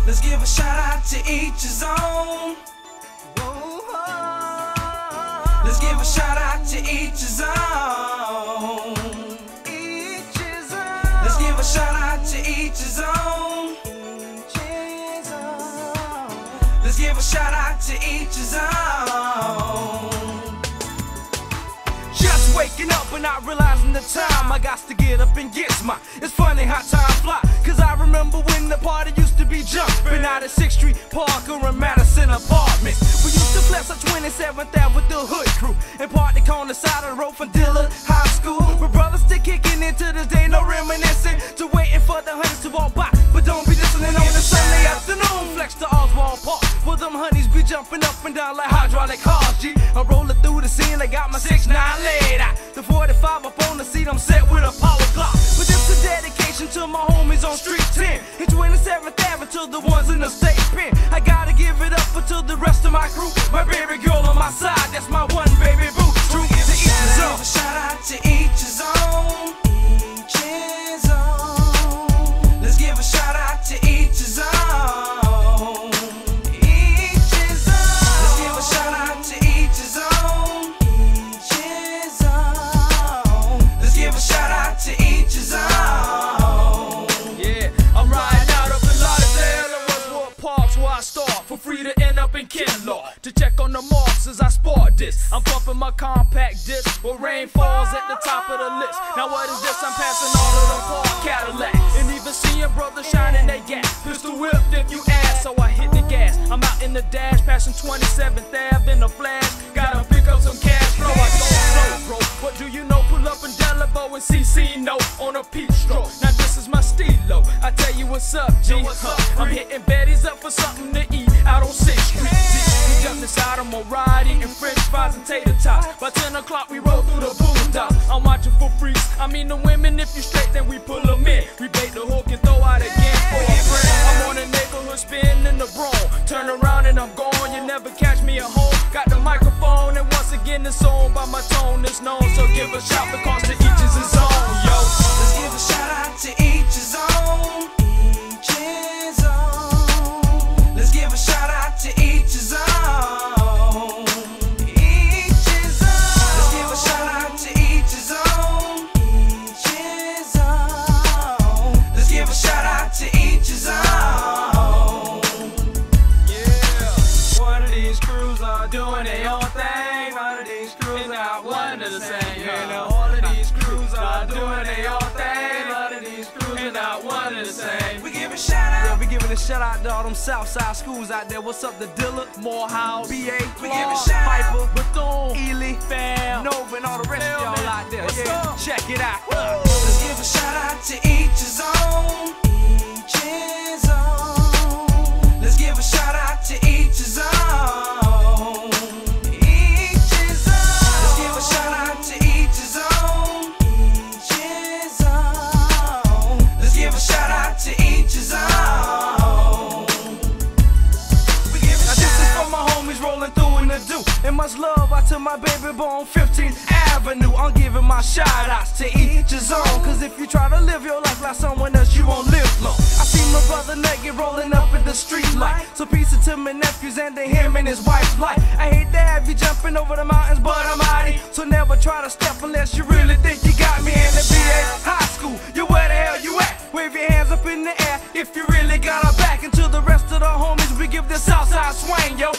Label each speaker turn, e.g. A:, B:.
A: Let's give a shout out to each his own. Let's give a shout out to each his own. Let's give a shout out to each his own. Let's give a shout out to each his own. Just waking up and not realizing the time. I got to get up and get mine. It's funny how time fly, cause I remember when the party used to be jumping out at 6th Street, Parker and Madison apartments. We used to flex on 27th Ave with the hood crew and party on the side of the road from Dillard High School. But brothers still kicking into this day, no reminiscing, to waiting for the honeys to walk by. But don't be listening on the Sunday afternoon. Flex to Oswald Park, where them honeys be jumping up and down like hydraulic cars. G, I'm rolling through the scene, I got my 6'9" laid out. The 45 up on the seat, I'm set with a power clock. But this a dedication to my homies on Street 10 and 27th Avenue, to the ones in the state pen. I gotta give it up until the rest of my crew. My baby girl on my side, that's my one baby boo. True to each his own. Shout out to each his own. Each his own. Let's give a shout out to each his own. Each his own. Let's give a shout out to each his own. Each his own. Let's give a shout out to each his own. Yeah, I'm riding out up in Lauderdale and Westwood Parks, where I start for free to end up in Kinlaw to check on the marks as I sport this. I'm bumping my compact disc where rain falls at the top of the list. Now what is this? I'm passing all of them Ford Cadillacs and even seeing brothers shining they gas. Pistol whipped if you ask, so I hit the gas. I'm out in the dash, passing 27th Ave in a flash. Gotta pick up some cash flow. I go slow, bro. What do you know? Pull up in Delabo and CC no on a peach stroke. Now this is my stilo. I tell you what's up, G. I'm hitting baddies up for something to eat out on 6th Street. We jump inside, I'm gonna ride eating french fries and tater tots. By 10 o'clock we roll through the boondocks. I'm watching for freaks, I mean the women. If you straight then we pull them in. We bait the hook and throw out again for a friend. I'm on a neighborhood spin in the Bronx. Turn around and I'm gone, you never catch me at home. Got the microphone and once again it's owned by my tone is known. So give a shout because to each is his own, yo. Let's give a shout out to each his own. Each his own. Let's give a shout out to each his own. Each his own. Let's give a shout out to each his own. Each his own. Let's give a shout out to each his own. Yeah. One of these crews are doing their own thing. One of these crews are not one of the same. You know, all of these crews are doing their own thing. All of these crews are not one of the same. We give a shout out. Yeah, we giving a shout out to all them Southside schools out there. What's up to Dillard, Morehouse, BA, Clark, Piper, Bethune, Ely, Fam, Nova, and all the rest of y'all out there. Yeah, check it out. Let's give a shout out to each his own. Each his own. Let's give a shout out to each his own. Each his own. Let's give a shout out to each his own. Each his own. Let's give a shout out to each his own. We give a now this is for my homies rolling through in the dew. And much love out to my baby boy on 15th Avenue. I'm giving my shout outs to each his own. Cause if you try to live your life like someone else, you won't live long. I see my brother naked rolling up in the street light. So peace to my nephews and to him and his wife's life. I hate to have you jumping over the mountains, but I'm mighty. So never try to step unless you really think you got me in the BA high school. You where the hell you at? Wave your hands up in the air if you really got our back. And to the rest of the homies, we give this Southside swing, yo.